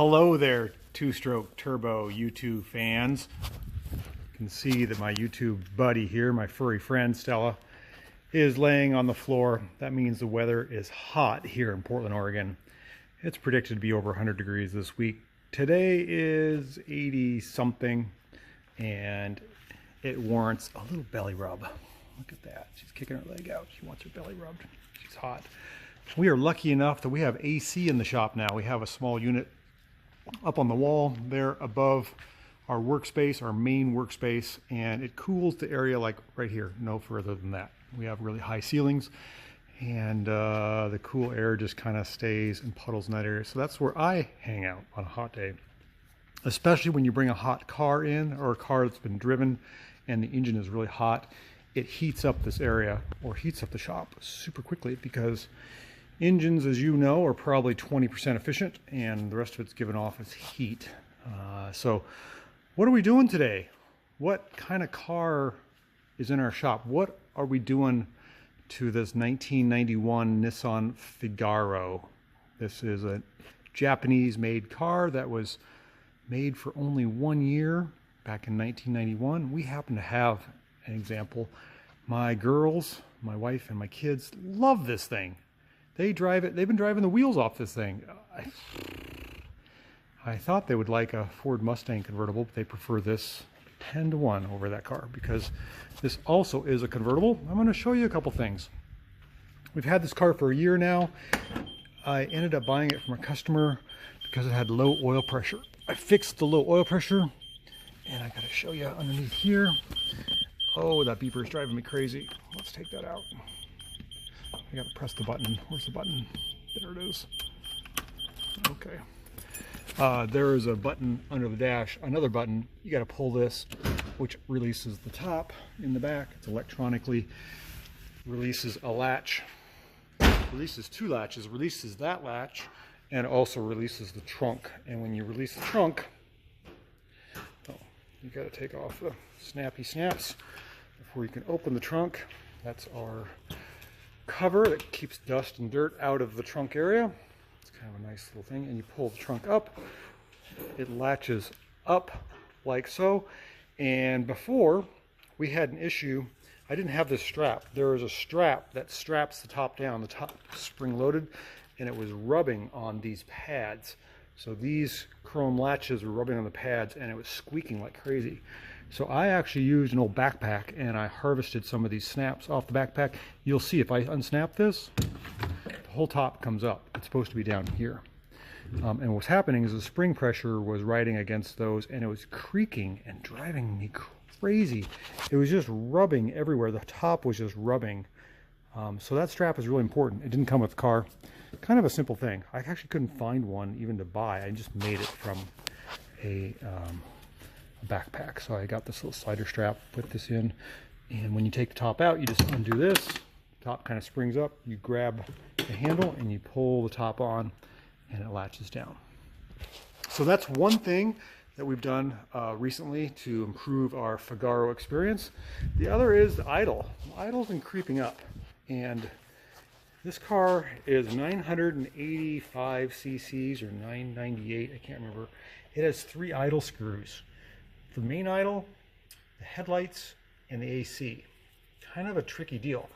Hello there, two-stroke turbo U2 fans. You can see that my YouTube buddy here, my furry friend Stella, is laying on the floor. That means the weather is hot here in Portland, Oregon. It's predicted to be over 100 degrees this week. Today is 80 something and it warrants a little belly rub. Look at that. She's kicking her leg out. She wants her belly rubbed. She's hot. We are lucky enough that we have AC in the shop now. We have a small unit up on the wall there above our workspace, our main workspace, and it cools the area like right here, no further than that. We have really high ceilings and the cool air just kind of stays and puddles in that area. So that's where I hang out on a hot day, especially when you bring a hot car in or a car that's been driven and the engine is really hot. It heats up this area or heats up the shop super quickly because engines, as you know, are probably 20% efficient and the rest of it's given off as heat. So what are we doing today? What kind of car is in our shop? What are we doing to this 1991 Nissan Figaro? This is a Japanese made car that was made for only 1 year back in 1991. We happen to have an example. My girls, my wife and my kids love this thing. They drive it. They've been driving the wheels off this thing. I thought they would like a Ford Mustang convertible, but they prefer this 10-to-1 over that car because this also is a convertible. I'm going to show you a couple things. We've had this car for a year now. I ended up buying it from a customer because it had low oil pressure. I fixed the low oil pressure and I got to show you underneath here. Oh, that beeper is driving me crazy. Let's take that out. I gotta press the button. Where's the button? There it is. Okay. There is a button under the dash, another button. You gotta pull this, which releases the top in the back. It's electronically releases a latch, releases two latches, releases that latch, and also releases the trunk. And when you release the trunk, you gotta take off the snappy snaps before you can open the trunk. That's our cover that keeps dust and dirt out of the trunk area. It's kind of a nice little thing. And you pull the trunk up, it latches up like so. And before we had an issue, I didn't have this strap. There is a strap that straps the top down, the top spring loaded, and it was rubbing on these pads. So these chrome latches were rubbing on the pads and it was squeaking like crazy. So I actually used an old backpack and I harvested some of these snaps off the backpack. You'll see if I unsnap this, the whole top comes up. It's supposed to be down here. And what's happening is the spring pressure was riding against those and it was creaking and driving me crazy. It was just rubbing everywhere. The top was just rubbing. So that strap is really important. It didn't come with the car. Kind of a simple thing. I actually couldn't find one even to buy. I just made it from a backpack. So I got this little slider strap, put this in, and when you take the top out, you just undo this. The top kind of springs up. You grab the handle and you pull the top on and it latches down. So that's one thing that we've done recently to improve our Figaro experience. The other is the idle. The idle's been creeping up, and this car is 985 cc's or 998, I can't remember. It has 3 idle screws. The main idle, the headlights, and the AC. Kind of a tricky deal.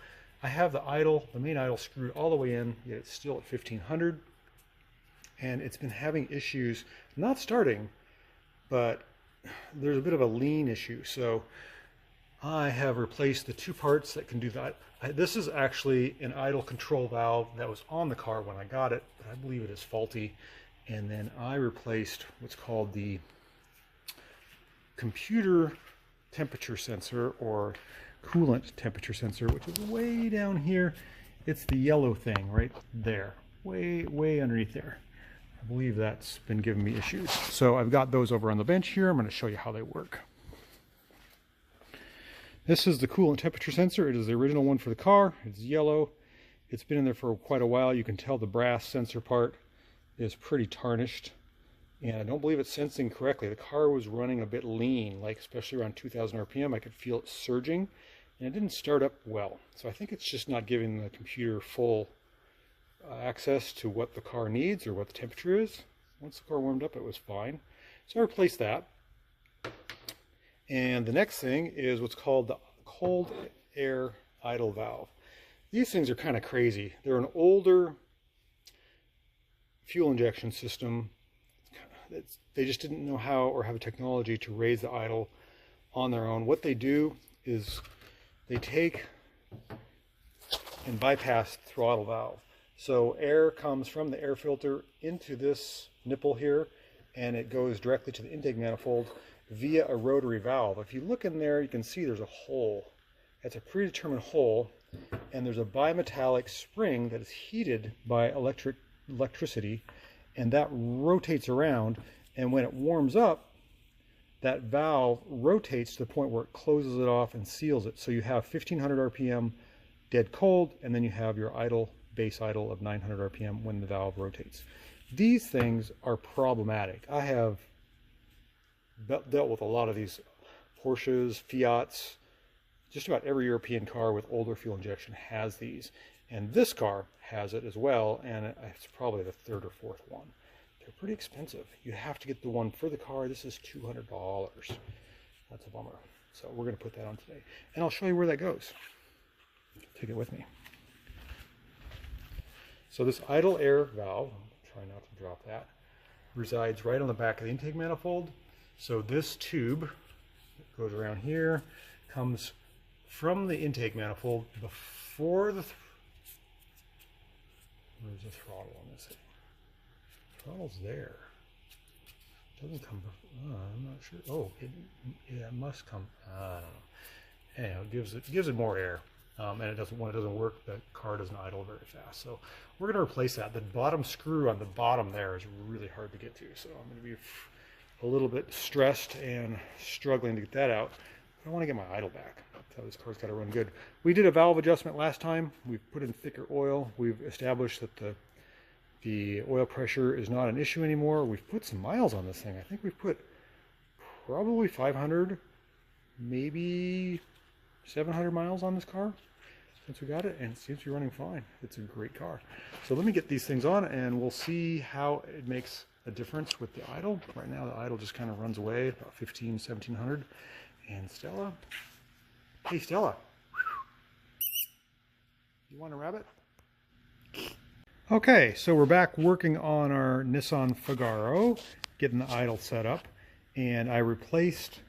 I have the main idle screwed all the way in, yet it's still at 1500. And it's been having issues, not starting, but there's a bit of a lean issue. So I have replaced the 2 parts that can do that. This is actually an idle control valve that was on the car when I got it, but I believe it is faulty. And then I replaced what's called the computer temperature sensor or coolant temperature sensor, which is way down here. It's the yellow thing right there, way underneath there. I believe that's been giving me issues. So I've got those over on the bench here. I'm going to show you how they work. This is the coolant temperature sensor. It is the original one for the car. It's yellow. It's been in there for quite a while. You can tell the brass sensor part is pretty tarnished. And I don't believe it's sensing correctly. The car was running a bit lean, like especially around 2000 RPM. I could feel it surging, and it didn't start up well. So I think it's just not giving the computer full access to what the car needs or what the temperature is. Once the car warmed up, it was fine. So I replaced that. And the next thing is what's called the cold air idle valve. These things are kind of crazy. They're an older fuel injection system. They just didn't know how or have a technology to raise the idle on their own. What they do is they take and bypass the throttle valve. So air comes from the air filter into this nipple here, and it goes directly to the intake manifold via a rotary valve. If you look in there, you can see there's a hole. It's a predetermined hole, and there's a bimetallic spring that is heated by electricity, and that rotates around, and when it warms up, that valve rotates to the point where it closes it off and seals it. So you have 1500 RPM dead cold, and then you have your idle, base idle of 900 RPM when the valve rotates. These things are problematic. I have dealt with a lot of these Porsches, Fiats. Just about every European car with older fuel injection has these, and this car has it as well, and it's probably the third or fourth one. They're pretty expensive. You have to get the one for the car. This is $200. That's a bummer. So we're going to put that on today, and I'll show you where that goes. Take it with me. So this idle air valve, try not to drop that, resides right on the back of the intake manifold. So this tube that goes around here comes from the intake manifold before the where's the throttle on this thing? Throttle's there. It doesn't come before, I'm not sure. Oh, it must come. I don't know. Anyhow, it gives it more air, and when it doesn't work, the car doesn't idle very fast. So we're going to replace that. The bottom screw on the bottom there is really hard to get to, so I'm going to be a little bit stressed and struggling to get that out. I want to get my idle back. So this car's got to run good. We did a valve adjustment last time. We've put in thicker oil. We've established that the oil pressure is not an issue anymore. We've put some miles on this thing. I think we've put probably 500, maybe 700 miles on this car since we got it, and it seems to be running fine. It's a great car. So let me get these things on, and we'll see how it makes a difference with the idle. Right now the idle just kind of runs away about 1700. And Stella, hey Stella, you want a rabbit? Okay, so we're back working on our Nissan Figaro, getting the idle set up, and I replaced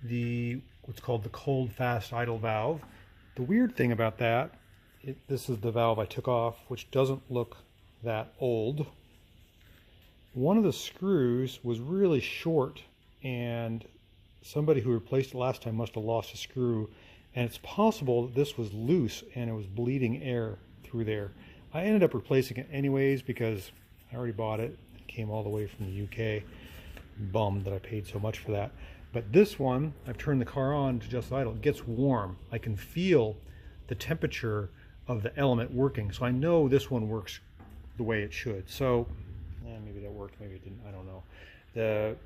what's called the cold fast idle valve. The weird thing about that, this is the valve I took off, which doesn't look that old. One of the screws was really short, and somebody who replaced it last time must have lost a screw, and it's possible that this was loose and it was bleeding air through there. I ended up replacing it anyways because I already bought it. It came all the way from the UK. Bummed that I paid so much for that. But this one, I've turned the car on to just idle. It gets warm. I can feel the temperature of the element working, so I know this one works the way it should. So maybe that worked, maybe it didn't, I don't know. The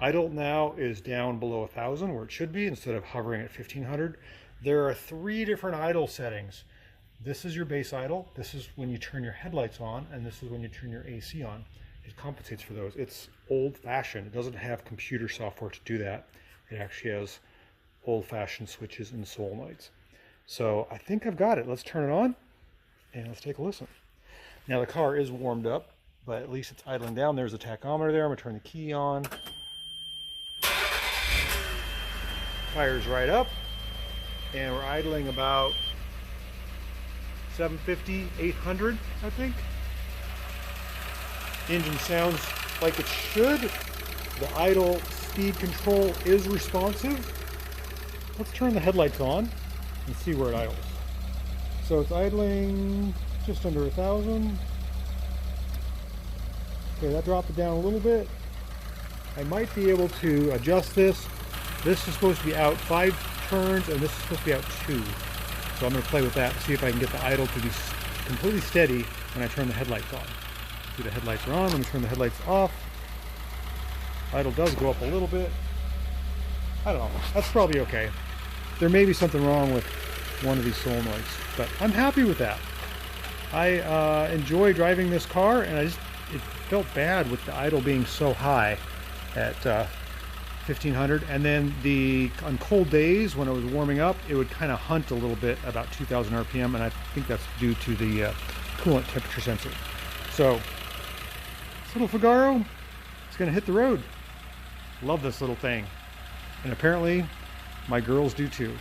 idle now is down below 1000 where it should be instead of hovering at 1500. There are 3 different idle settings. This is your base idle, this is when you turn your headlights on, and this is when you turn your AC on. It compensates for those. It's old-fashioned. It doesn't have computer software to do that. It actually has old-fashioned switches and solenoids. So I think I've got it. Let's turn it on and let's take a listen. Now the car is warmed up, but at least it's idling down. There's a tachometer there. I'm going to turn the key on. Fires right up, and we're idling about 750, 800, I think. Engine sounds like it should. The idle speed control is responsive. Let's turn the headlights on and see where it idles. So it's idling just under 1000. Okay, that dropped it down a little bit. I might be able to adjust this. This is supposed to be out 5 turns, and this is supposed to be out 2. So I'm going to play with that, see if I can get the idle to be completely steady when I turn the headlights on. See, the headlights are on. Let me turn the headlights off. Idle does go up a little bit. I don't know. That's probably okay. There may be something wrong with one of these solenoids, but I'm happy with that. I enjoy driving this car, and it felt bad with the idle being so high at 1500, and then on cold days when it was warming up, it would kind of hunt a little bit about 2000 RPM, and I think that's due to the coolant temperature sensor. So this little Figaro, it's going to hit the road. Love this little thing, and apparently my girls do too.